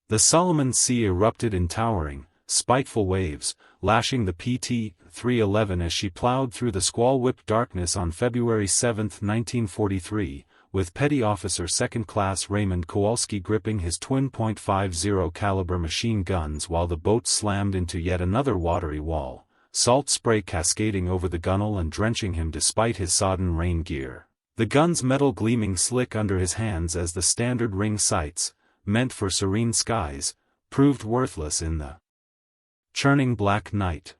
The Solomon Sea erupted in towering, spiteful waves, lashing the PT-311 as she plowed through the squall-whipped darkness on February 7, 1943, with Petty Officer Second Class Raymond Kowalski gripping his twin .50 caliber machine guns while the boat slammed into yet another watery wall, salt spray cascading over the gunwale and drenching him despite his sodden rain gear. The gun's metal gleaming slick under his hands as the standard ring sights, meant for serene skies, proved worthless in the churning black night.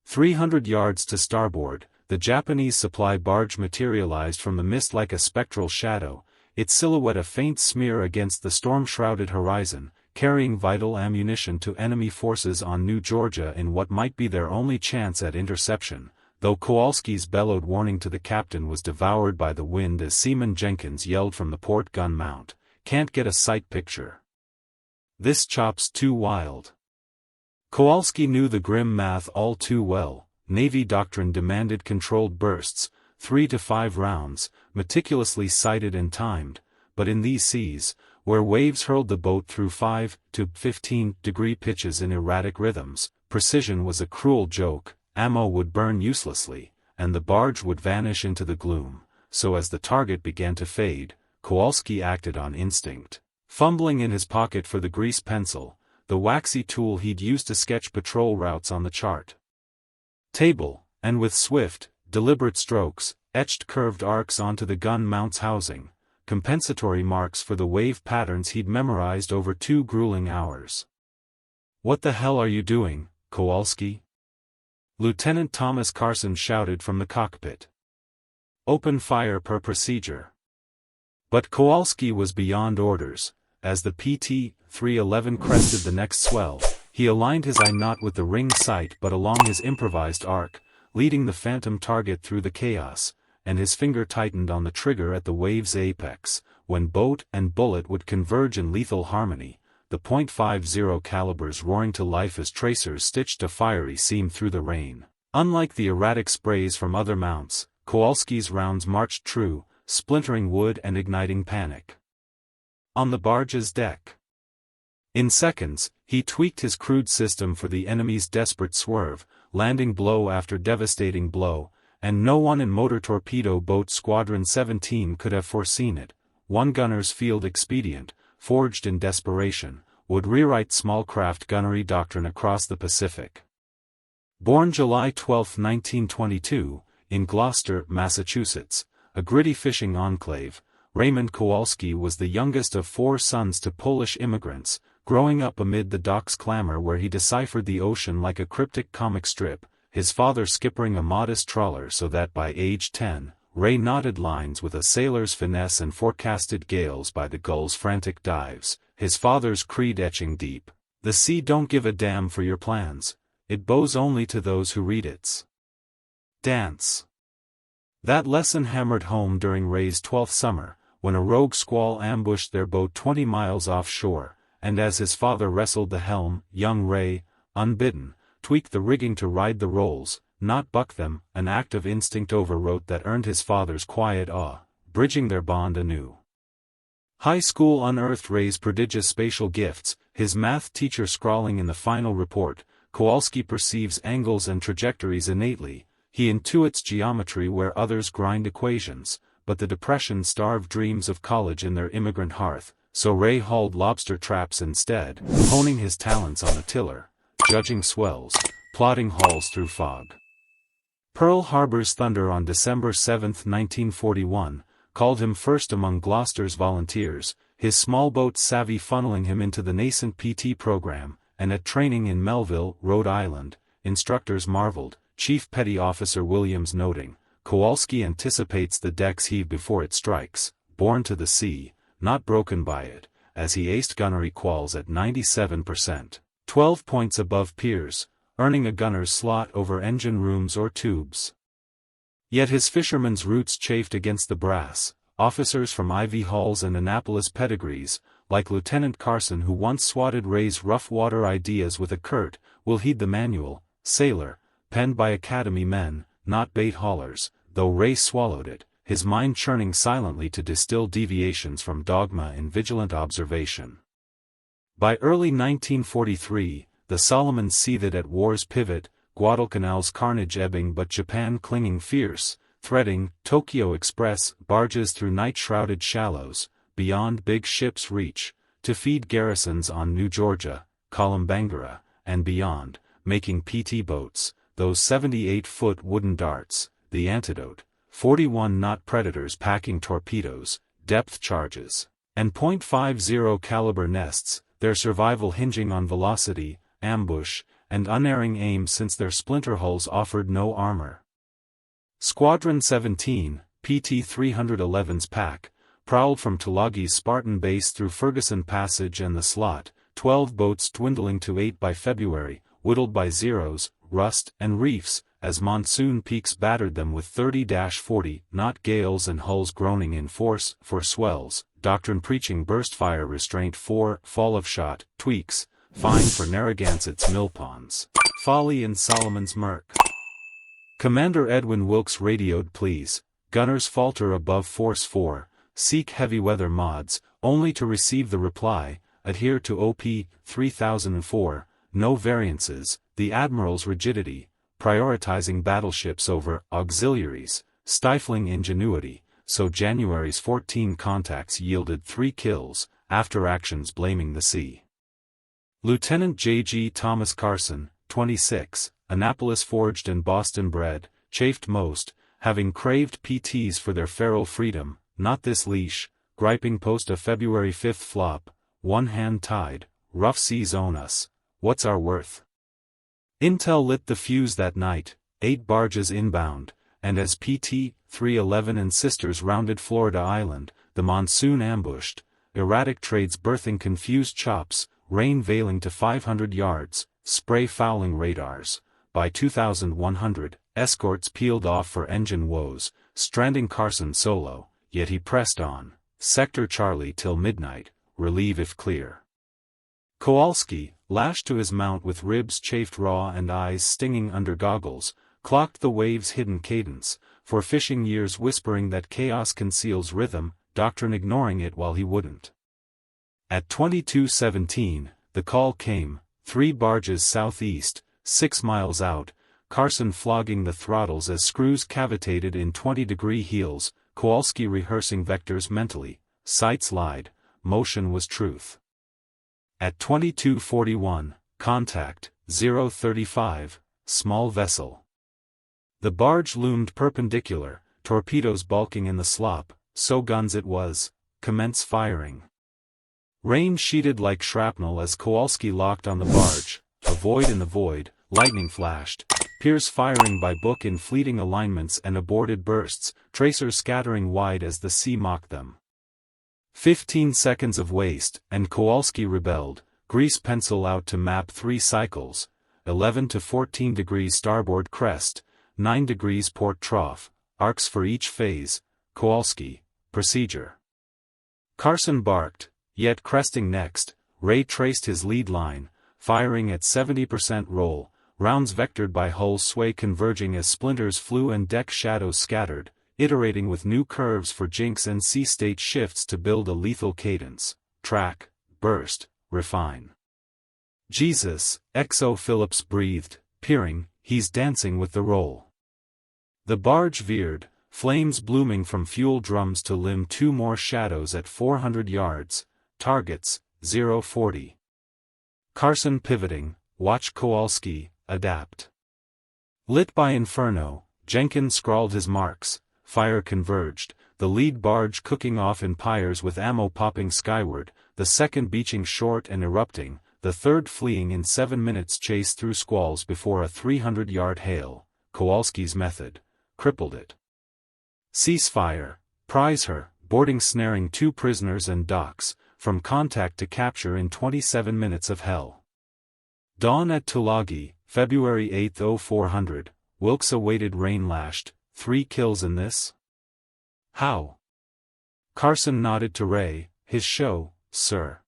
300 yards to starboard, the Japanese supply barge materialized from the mist like a spectral shadow, its silhouette a faint smear against the storm-shrouded horizon, carrying vital ammunition to enemy forces on New Georgia in what might be their only chance at interception, though Kowalski's bellowed warning to the captain was devoured by the wind as Seaman Jenkins yelled from the port gun mount, "Can't get a sight picture. This chop's too wild." Kowalski knew the grim math all too well. Navy doctrine demanded controlled bursts, 3 to 5 rounds, meticulously sighted and timed, but in these seas, where waves hurled the boat through 5 to 15-degree pitches in erratic rhythms, precision was a cruel joke. Ammo would burn uselessly, and the barge would vanish into the gloom, so as the target began to fade, Kowalski acted on instinct. Fumbling in his pocket for the grease pencil, the waxy tool he'd used to sketch patrol routes on the chart table, and with swift, deliberate strokes, etched curved arcs onto the gun mount's housing, compensatory marks for the wave patterns he'd memorized over 2 grueling hours. "What the hell are you doing, Kowalski?" Lieutenant Thomas Carson shouted from the cockpit. "Open fire per procedure." But Kowalski was beyond orders. As the PT-311 crested the next swell, he aligned his eye not with the ring sight but along his improvised arc, leading the phantom target through the chaos, and his finger tightened on the trigger at the wave's apex, when boat and bullet would converge in lethal harmony, the .50 calibers roaring to life as tracers stitched a fiery seam through the rain. Unlike the erratic sprays from other mounts, Kowalski's rounds marched true, splintering wood and igniting panic. On the barge's deck. In seconds, he tweaked his crude system for the enemy's desperate swerve, landing blow after devastating blow, and no one in Motor Torpedo Boat Squadron 17 could have foreseen it. One gunner's field expedient, forged in desperation, would rewrite small craft gunnery doctrine across the Pacific. Born July 12, 1922, in Gloucester, Massachusetts, a gritty fishing enclave, Raymond Kowalski was the youngest of 4 sons to Polish immigrants, growing up amid the dock's clamor where he deciphered the ocean like a cryptic comic strip, his father skippering a modest trawler so that by age 10, Ray knotted lines with a sailor's finesse and forecasted gales by the gull's frantic dives, his father's creed etching deep. "The sea don't give a damn for your plans, it bows only to those who read its dance." That lesson hammered home during Ray's 12th summer, when a rogue squall ambushed their boat 20 miles offshore, and as his father wrestled the helm, young Ray, unbidden, tweaked the rigging to ride the rolls, not buck them, an act of instinct overwrought that earned his father's quiet awe, bridging their bond anew. High school unearthed Ray's prodigious spatial gifts, his math teacher scrawling in the final report. Kowalski perceives angles and trajectories innately, he intuits geometry where others grind equations, but the depression-starved dreams of college in their immigrant hearth, so Ray hauled lobster traps instead, honing his talents on the tiller, judging swells, plotting hauls through fog. Pearl Harbor's thunder on December 7, 1941, called him first among Gloucester's volunteers, his small boat savvy funneling him into the nascent PT program, and at training in Melville, Rhode Island, instructors marveled, Chief Petty Officer Williams noting, "Kowalski anticipates the deck's heave before it strikes, born to the sea, not broken by it," as he aced gunnery quals at 97%, 12 points above peers, earning a gunner's slot over engine rooms or tubes. Yet his fisherman's roots chafed against the brass. Officers from Ivy Halls and Annapolis pedigrees, like Lieutenant Carson who once swatted Ray's rough water ideas with a curt, "We'll heed the manual," sailor, penned by academy men, not bait haulers, though Ray swallowed it, his mind churning silently to distill deviations from dogma in vigilant observation. By early 1943, the Solomons seethed at war's pivot, Guadalcanal's carnage ebbing but Japan clinging fierce, threading Tokyo Express barges through night-shrouded shallows, beyond big ships' reach, to feed garrisons on New Georgia, Kolombangara, and beyond, making PT boats, those 78-foot wooden darts, the antidote, 41-knot predators packing torpedoes, depth charges, and .50 caliber nests, their survival hinging on velocity, ambush, and unerring aim since their splinter hulls offered no armor. Squadron 17, PT-311's pack, prowled from Tulagi's Spartan base through Ferguson Passage and the Slot, 12 boats dwindling to 8 by February, whittled by zeros, rust, and reefs, as monsoon peaks battered them with 30-40 knot gales and hulls groaning in force for swells, doctrine preaching burst fire restraint for fall of shot, tweaks, fine for Narragansett's millponds, folly in Solomon's murk. Commander Edwin Wilkes radioed please, gunners falter above force 4, seek heavy weather mods, only to receive the reply, adhere to OP 3004, no variances, the Admiral's rigidity, prioritizing battleships over auxiliaries, stifling ingenuity, so January's 14 contacts yielded 3 kills, after actions blaming the sea. Lieutenant J.G. Thomas Carson, 26, Annapolis-forged and Boston-bred, chafed most, having craved PTs for their feral freedom, not this leash, griping post a February 5th flop, one hand tied, rough seas own us, what's our worth? Intel lit the fuse that night, 8 barges inbound, and as PT-311 and sisters rounded Florida Island, the monsoon ambushed, erratic trades birthing confused chops, rain veiling to 500 yards, spray fouling radars. By 2100, escorts peeled off for engine woes, stranding Carson solo, yet he pressed on, Sector Charlie till midnight, relieve if clear. Kowalski, lashed to his mount with ribs chafed raw and eyes stinging under goggles, clocked the wave's hidden cadence, for fishing years whispering that chaos conceals rhythm, doctrine ignoring it while he wouldn't. At 22:17, the call came, 3 barges southeast, 6 miles out, Carson flogging the throttles as screws cavitated in 20-degree heels, Kowalski rehearsing vectors mentally, sights lied, motion was truth. At 22:41, contact, 035, small vessel. The barge loomed perpendicular, torpedoes bulking in the slop, so guns it was, commence firing. Rain sheeted like shrapnel as Kowalski locked on the barge, a void in the void, lightning flashed, Pierce firing by book in fleeting alignments and aborted bursts, tracers scattering wide as the sea mocked them. 15 seconds of waste, and Kowalski rebelled, grease pencil out to map 3 cycles, 11 to 14 degrees starboard crest, 9 degrees port trough, arcs for each phase, Kowalski, procedure. Carson barked, yet cresting next, Ray traced his lead line, firing at 70% roll, rounds vectored by hull sway converging as splinters flew and deck shadows scattered, iterating with new curves for jinx and sea state shifts to build a lethal cadence, track, burst, refine. Jesus, XO Phillips breathed, peering, he's dancing with the roll. The barge veered, flames blooming from fuel drums to limn 2 more shadows at 400 yards, targets, 040. Carson pivoting, watch Kowalski, adapt. Lit by inferno, Jenkins scrawled his marks, fire converged, the lead barge cooking off in pyres with ammo popping skyward, the second beaching short and erupting, the third fleeing in 7 minutes chase through squalls before a 300-yard hail, Kowalski's method, crippled it. Ceasefire, prize her, boarding snaring 2 prisoners and docks, from contact to capture in 27 minutes of hell. Dawn at Tulagi, February 8, 0400, Wilkes awaited rain-lashed, 3 kills in this? How? Carson nodded to Ray, his show, sir.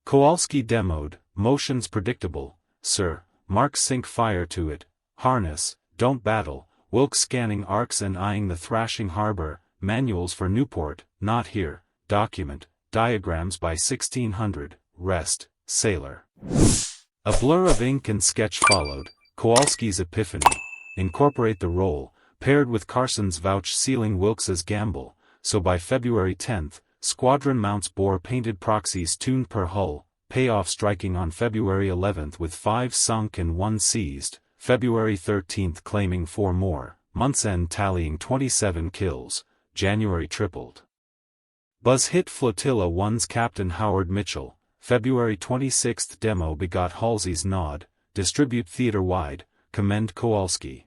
Kowalski demoed, motions predictable, sir, mark sink fire to it, harness, don't battle, Wilkes scanning arcs and eyeing the thrashing harbor, manuals for Newport, not here, document, diagrams by 1600, rest, sailor. A blur of ink and sketch followed, Kowalski's epiphany. Incorporate the role, paired with Carson's vouch sealing Wilkes's gamble, so by February 10, squadron mounts bore painted proxies tuned per hull, payoff striking on February 11 with 5 sunk and 1 seized, February 13 claiming 4 more, month's end tallying 27 kills, January tripled. Buzz hit Flotilla 1's Captain Howard Mitchell, February 26 demo begot Halsey's nod, distribute theater-wide, commend Kowalski.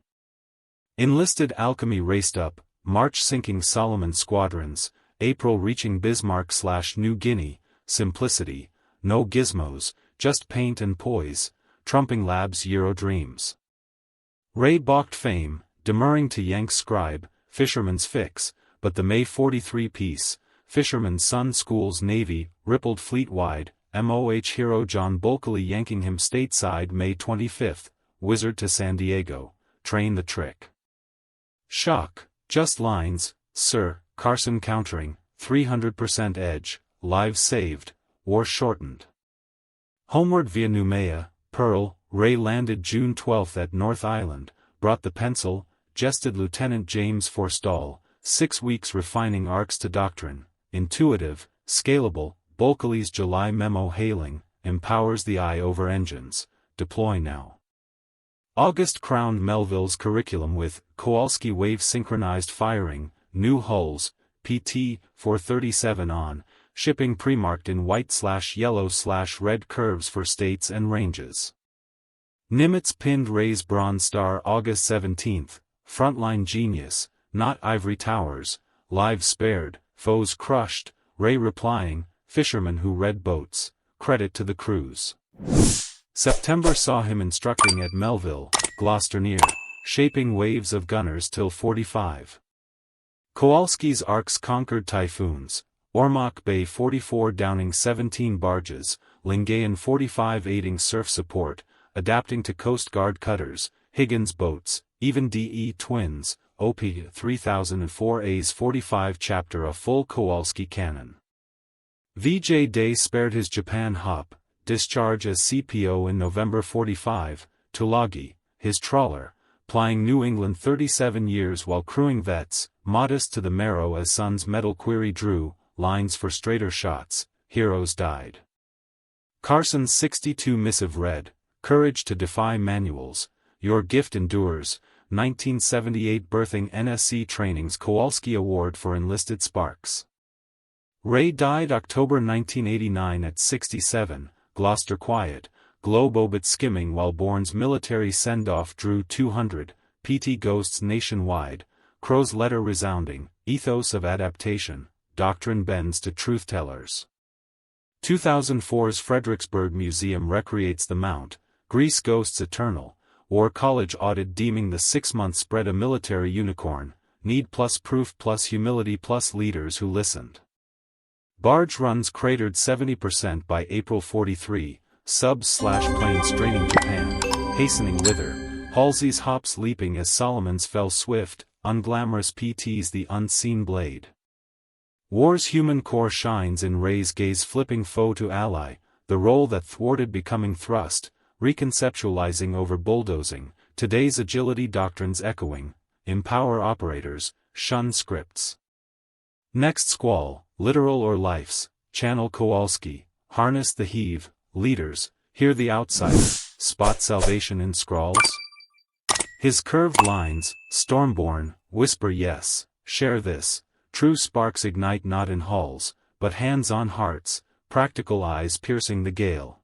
Enlisted Alchemy raced up, March sinking Solomon squadrons, April reaching Bismarck/New Guinea, simplicity, no gizmos, just paint and poise, trumping Lab's Euro dreams. Ray balked fame, demurring to Yank scribe, Fisherman's fix, but the May 43 piece, Fisherman's son schools Navy, rippled fleet-wide, MOH hero John Bulkeley yanking him stateside May 25, Wizard to San Diego, train the trick. Shock, just lines, sir, Carson countering, 300% edge, lives saved, war shortened. Homeward via Noumea, Pearl, Ray landed June 12 at North Island, brought the pencil, jested Lieutenant James Forstall, 6 weeks refining arcs to doctrine, intuitive, scalable, Bulkeley's July memo hailing, empowers the eye over engines, deploy now. August crowned Melville's curriculum with Kowalski wave synchronized firing, new hulls, PT 437 on, shipping pre-marked in white/yellow/red curves for states and ranges. Nimitz pinned Ray's Bronze Star August 17, frontline genius, not ivory towers, lives spared, foes crushed, Ray replying, fisherman who read boats, credit to the crews. September saw him instructing at Melville, Gloucester near, shaping waves of gunners till 45. Kowalski's arcs conquered typhoons, Ormoc Bay 44 downing 17 barges, Lingayen 45 aiding surf support, adapting to Coast Guard cutters, Higgins boats, even DE twins, OP 3004A's 45 chapter a full Kowalski cannon. VJ Day spared his Japan hop, discharge as CPO in November 45, Tulagi, his trawler, plying New England 37 years while crewing vets, modest to the marrow as Sun's metal query drew, lines for straighter shots, heroes died. Carson's 62 missive read, courage to defy manuals, your gift endures, 1978 birthing NSC trainings Kowalski Award for enlisted sparks. Ray died October 1989 at 67, Gloucester quiet, globe obit skimming while Bourne's military send-off drew 200, PT ghosts nationwide, Crow's letter resounding, ethos of adaptation, doctrine bends to truth-tellers. 2004's Fredericksburg Museum recreates the Mount, Greece ghosts eternal, War College audit deeming the 6-month spread a military unicorn, need plus proof plus humility plus leaders who listened. Barge runs cratered 70% by April 43, subs/planes straining Japan, hastening whither, Halsey's hops leaping as Solomon's fell swift, unglamorous PT's the unseen blade. War's human core shines in Ray's gaze flipping foe to ally, the role that thwarted becoming thrust, reconceptualizing over bulldozing, today's agility doctrines echoing, empower operators, shun scripts. Next squall, literal or life's, channel Kowalski, harness the heave, leaders, hear the outsider, spot salvation in scrawls. His curved lines, stormborn, whisper yes, share this, true sparks ignite not in halls, but hands on hearts, practical eyes piercing the gale.